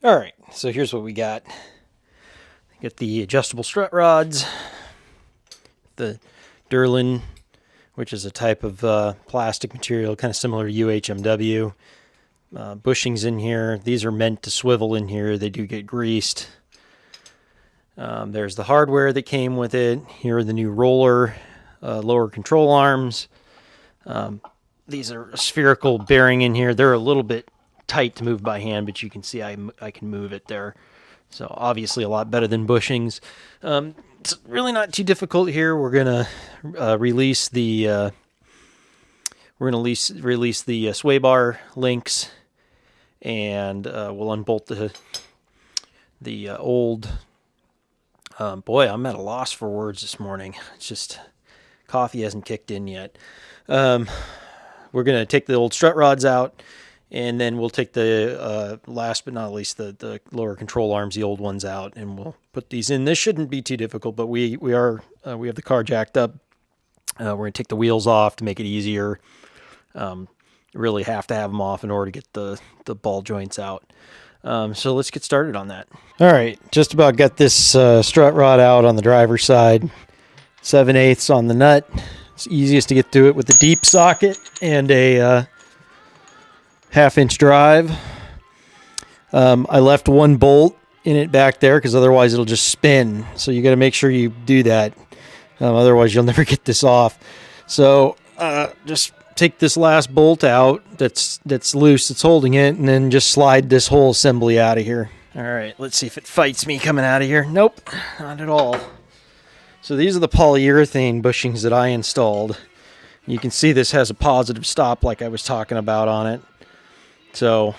All right, so here's what we got. Get the adjustable strut rods, the Durlin, which is a type of plastic material kind of similar to UHMW. Bushings in here. These are meant to swivel in here. They do get greased. There's the hardware that came with it. Here are the new roller lower control arms. These are a spherical bearing in here. They're a little bit tight to move by hand, but you can see I can move it there. So obviously a lot better than bushings. It's really not too difficult here. We're gonna release the sway bar links, and we'll unbolt the old. Boy, I'm at a loss for words this morning. It's just coffee hasn't kicked in yet. We're gonna take the old strut rods out. And then we'll take the, last but not least, the lower control arms, the old ones out, and we'll put these in. This shouldn't be too difficult, but we have the car jacked up. We're going to take the wheels off to make it easier. Really have to have them off in order to get the ball joints out. So let's get started on that. All right, just about got this strut rod out on the driver's side. 7/8 on the nut. It's easiest to get to it with the deep socket and a... 1/2-inch drive. I left one bolt in it back there because otherwise it'll just spin. So you got to make sure you do that. Otherwise you'll never get this off. So just take this last bolt out that's loose, that's holding it, and then just slide this whole assembly out of here. All right, let's see if it fights me coming out of here. Nope, not at all. So these are the polyurethane bushings that I installed. You can see this has a positive stop like I was talking about on it. So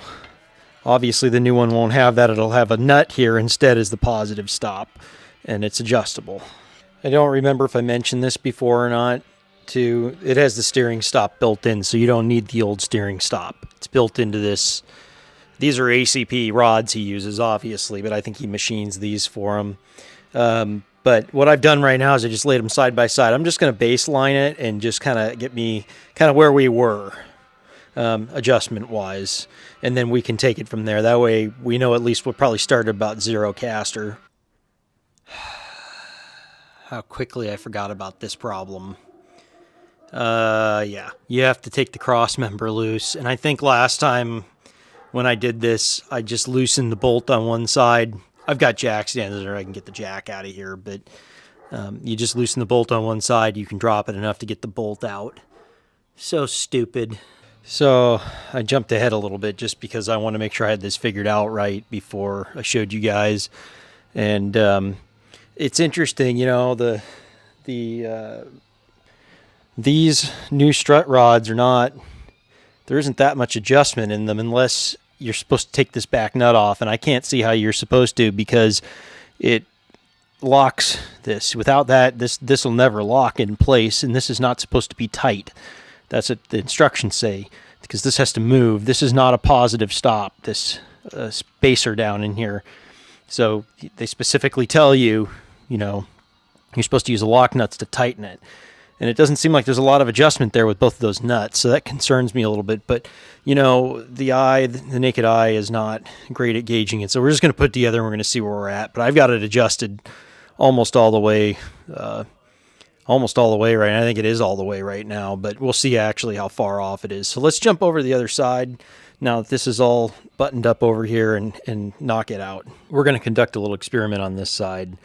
obviously the new one won't have that. It'll have a nut here instead as the positive stop, and it's adjustable. I don't remember if I mentioned this before or not. It has the steering stop built in, so you don't need the old steering stop. It's built into this. These are ACP rods he uses, obviously, but I think he machines these for him. But what I've done right now is I just laid them side by side. I'm just going to baseline it and just kind of get me kind of where we were. Adjustment-wise, and then we can take it from there. That way we know at least we'll probably start at about 0 caster. How quickly I forgot about this problem. Yeah, you have to take the crossmember loose, and I think last time when I did this, I just loosened the bolt on one side. I've got jack stands there, I can get the jack out of here, but you just loosen the bolt on one side, you can drop it enough to get the bolt out. So stupid. So I jumped ahead a little bit just because I want to make sure I had this figured out right before I showed you guys. And it's interesting, you know, these new strut rods there isn't that much adjustment in them unless you're supposed to take this back nut off. And I can't see how you're supposed to because it locks this. Without that, this will never lock in place, and this is not supposed to be tight. That's what the instructions say, because this has to move. This is not a positive stop, this spacer down in here. So they specifically tell you, you know, you're supposed to use the lock nuts to tighten it. And it doesn't seem like there's a lot of adjustment there with both of those nuts, so that concerns me a little bit. But, you know, the naked eye is not great at gauging it. So we're just going to put it together and we're going to see where we're at. But I've got it adjusted almost all the way right. I think it is all the way right now, but we'll see actually how far off it is. So let's jump over to the other side now that this is all buttoned up over here and knock it out. We're going to conduct a little experiment on this side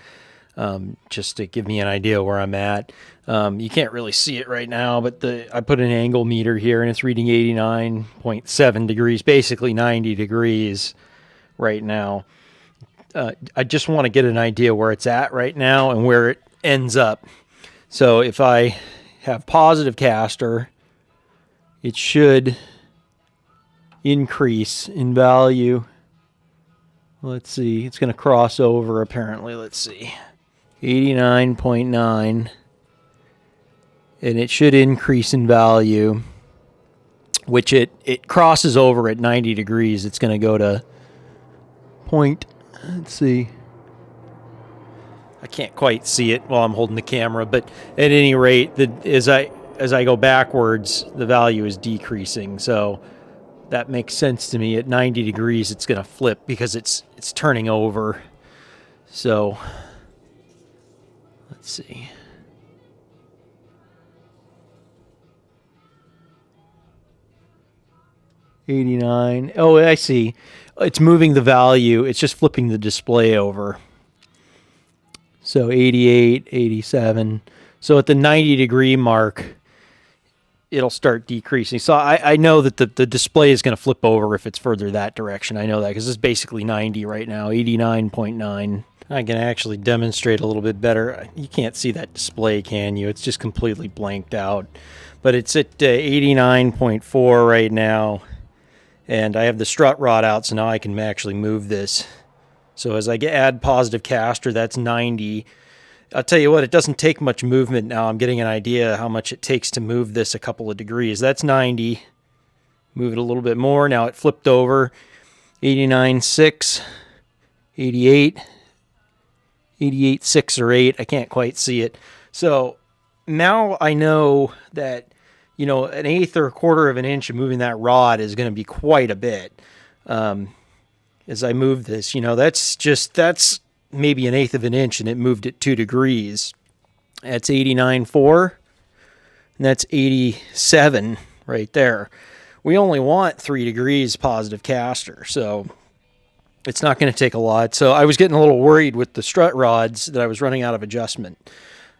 just to give me an idea where I'm at. You can't really see it right now, but I put an angle meter here and it's reading 89.7 degrees, basically 90 degrees right now. I just want to get an idea where it's at right now and where it ends up. So if I have positive caster, it should increase in value. Let's see. It's going to cross over apparently. Let's see. 89.9. And it should increase in value, which it crosses over at 90 degrees. It's going to go to let's see. I can't quite see it while I'm holding the camera, but at any rate, as I go backwards, the value is decreasing. So that makes sense to me. At 90 degrees, it's going to flip because it's turning over. So let's see. $89. Oh, I see. It's moving the value. It's just flipping the display over. So 88, 87. So at the 90-degree mark, it'll start decreasing. So I know that the display is going to flip over if it's further that direction. I know that because it's basically 90 right now, 89.9. I can actually demonstrate a little bit better. You can't see that display, can you? It's just completely blanked out. But it's at 89.4 right now. And I have the strut rod out, so now I can actually move this. So as I add positive caster, that's 90. I'll tell you what, it doesn't take much movement now. I'm getting an idea how much it takes to move this a couple of degrees. That's 90. Move it a little bit more. Now it flipped over. 89.6, 88, 88.6 or 8. I can't quite see it. So now I know that, you know, an eighth or a quarter of an inch of moving that rod is going to be quite a bit. As I move this, you know, that's maybe an eighth of an inch, and it moved it 2 degrees. That's 89.4, and that's 87 right there. We only want 3 degrees positive caster, so it's not going to take a lot. So I was getting a little worried with the strut rods that I was running out of adjustment,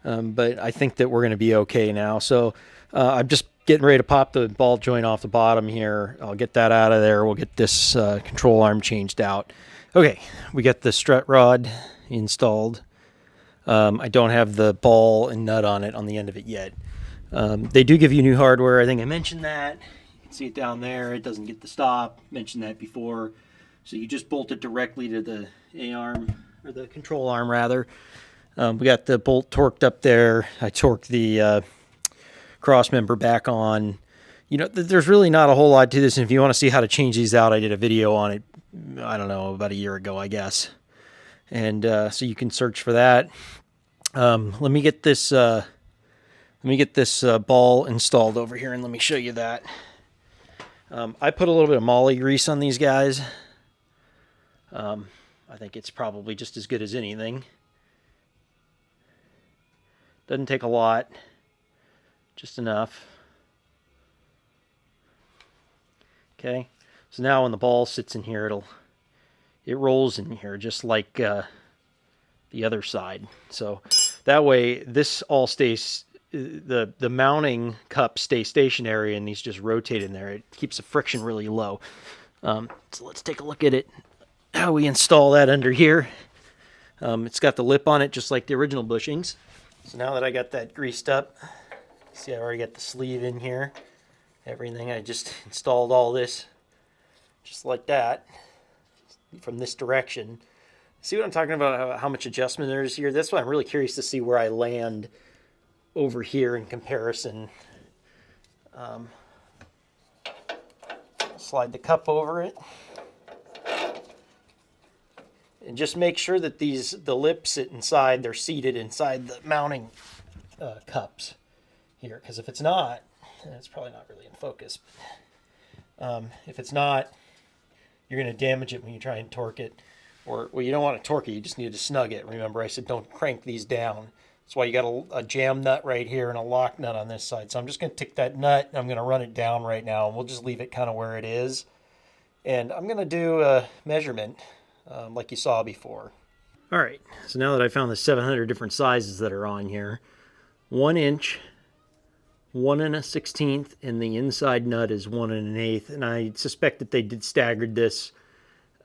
but I think that we're going to be okay now. So I'm just getting ready to pop the ball joint off the bottom here. I'll get that out of there. We'll get this control arm changed out. Okay, we got the strut rod installed. I don't have the ball and nut on it on the end of it yet. They do give you new hardware. I think I mentioned that. You can see it down there. It doesn't get the stop. Mentioned that before. So you just bolt it directly to the A-arm, or the control arm rather. We got the bolt torqued up there. I torqued the Crossmember back on. You know, there's really not a whole lot to this, and if you want to see how to change these out, I did a video on it, I don't know, about a year ago, I guess. And so you can search for that. Let me get this ball installed over here, and let me show you that. I put a little bit of moly grease on these guys. I think it's probably just as good as anything. Doesn't take a lot. Just enough. Okay, so now when the ball sits in here, it rolls in here just like the other side. So that way, this all stays, the mounting cups stay stationary, and these just rotate in there. It keeps the friction really low. So let's take a look at it, how we install that under here. It's got the lip on it just like the original bushings. So now that I got that greased up, see, I already got the sleeve in here. Everything, I just installed all this just like that from this direction. See what I'm talking about, how much adjustment there is here? That's why I'm really curious to see where I land over here in comparison. Slide the cup over it. And just make sure that the lips sit inside, they're seated inside the mounting cups here, because if it's not, and it's probably not really in focus, but, if it's not, you're going to damage it when you try and torque it. Or, well, you don't want to torque it, you just need to snug it. Remember, I said don't crank these down. That's why you got a jam nut right here and a lock nut on this side. So I'm just going to take that nut, and I'm going to run it down right now, and we'll just leave it kind of where it is. And I'm going to do a measurement like you saw before. All right, so now that I found the 700 different sizes that are on here, 1 inch, 1 1/16, and the inside nut is 1 1/8. And I suspect that they did staggered this.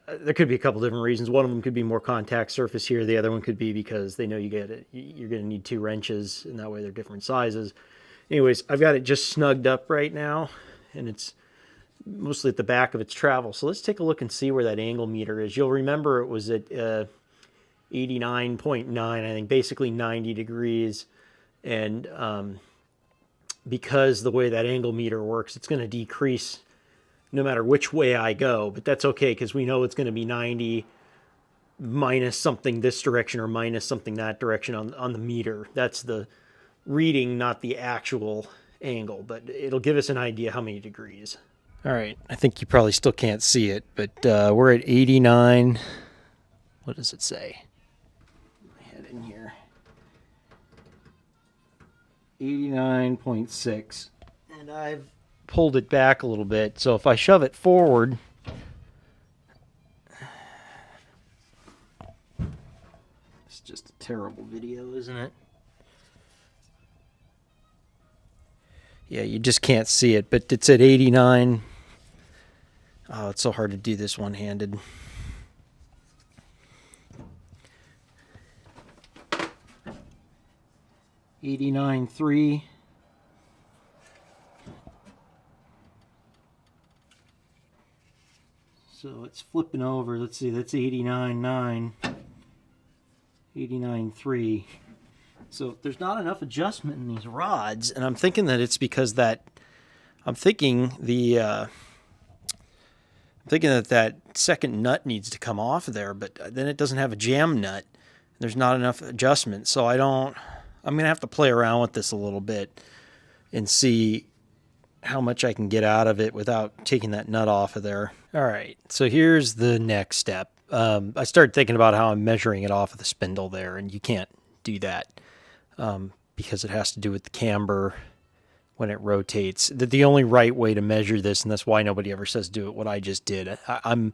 There could be a couple different reasons. One of them could be more contact surface here. The other one could be because they know you're going to need 2 wrenches, and that way they're different sizes. Anyways, I've got it just snugged up right now, and it's mostly at the back of its travel. So let's take a look and see where that angle meter is. You'll remember it was at 89.9, I think, basically 90 degrees. And because the way that angle meter works, it's going to decrease no matter which way I go. But that's okay, because we know it's going to be 90 minus something this direction or minus something that direction on the meter. That's the reading, not the actual angle, but it'll give us an idea how many degrees. All right, I think you probably still can't see it, but we're at 89. What does it say? Head in here. 89.6. And I've pulled it back a little bit, so if I shove it forward, it's just a terrible video, isn't it? Yeah, you just can't see it, but it's at 89. Oh, it's so hard to do this one-handed. $89.3. So it's flipping over. Let's see, that's 89.9. 89.3. So there's not enough adjustment in these rods, and I'm thinking that it's because that I'm thinking that second nut needs to come off of there, but then it doesn't have a jam nut. There's not enough adjustment, so I'm going to have to play around with this a little bit and see how much I can get out of it without taking that nut off of there. All right, so here's the next step. I started thinking about how I'm measuring it off of the spindle there, and you can't do that because it has to do with the camber when it rotates. The only right way to measure this, and that's why nobody ever says do it, what I just did. I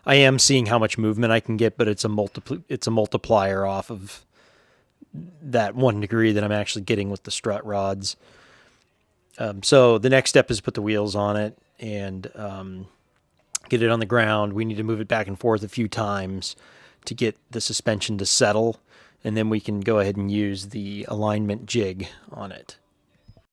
am seeing how much movement I can get, but it's a multiplier off of that 1 degree that I'm actually getting with the strut rods. So the next step is to put the wheels on it and get it on the ground. We need to move it back and forth a few times to get the suspension to settle, and then we can go ahead and use the alignment jig on it.